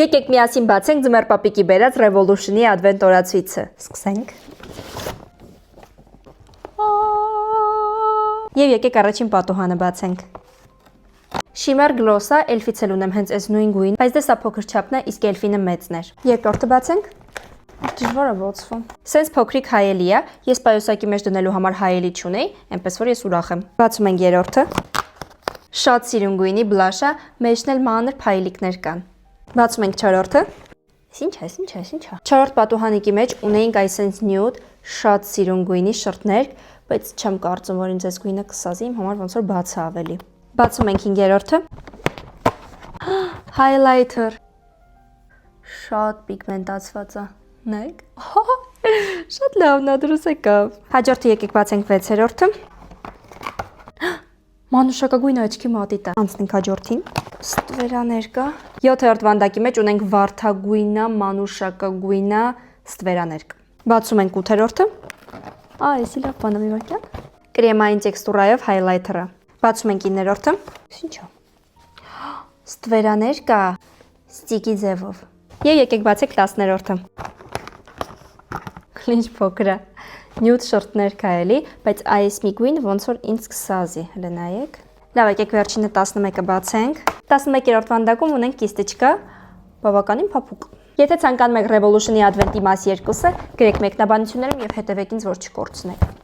Եկեք միասին բացենք Ձմեռ պապիկի բերած Revolution-ի advent օրացույցը։ Սկսենք։ Եվ եկեք առաջին պատուհանը բացենք։ Shimmer Gloss-ը, Elf-ից էլ ունեմ հենց այս նույն գույն, բայց դե սա փոքր չափն է, իսկ Elf-ինը մեծն էր։ Երկրորդը բացենք։ Դժվար է բացվում։ Սենց փոքրիկ հայելի է, ես պայուսակի մեջ դնելու համար հայելի չունեի, այնպես որ ես ուրախ եմ։ Բացում ենք երրորդը։ Շատ սիրուն գույնի բլաշ է, մեջն էլ մանր փայլիկներ կան։ Բացում ենք չորրորդը։ Ինչ է։ Չորրորդ պատուհանիկի մեջ ունեինք այսպես nude, շատ սիրուն գույնի շրթներ, բայց չեմ կարծում, որ ինձ այս գույնը կսազի, իմ համար ոնց որ բաց է ավելի։ Բացում ենք հինգերորդը։ Highlighter։ Շատ պիգմենտացված է։ Նայեք։ Շատ լավն է, դրուս եկավ։ Հաջորդը եկեք բացենք վեցերորդը։ Մանուշակագույն աչքի մատիտը։ Անցնենք հաջորդին։ Ստվերաներ կա։ 7-րդ վանդակի մեջ ունենք վարդագույնա, մանուշակագույնա ստվերաներ կա։ Բացում ենք 8-րդը։ Էսի լավ բան է մի վարքյան։ Կրեմային տեքստուրայով highlighter-ը։ Բացում ենք 9-րդը։ Ինչ է։ Ստվերաներ կա ստիկի ձևով։ Եվ եկեք բացենք 10-րդը։ Ինչ փոքր է։ Nude շորտներ կա էլի, բայց այս մի գույն ոնց որ ինձ կսազի։ Հələ նայեք։ Լավ, եկեք վերջինը 11-ը բացենք։ 11-րդ վանդակում ունենք կիստիչկա, բավականին փափուկ։ Եթե ցանկանում եք Revolution-ի advent-ի մաս 2-ը, գրեք մեկնաբանություններում եւ հետեւեք ինձ, որ չկորցնեք։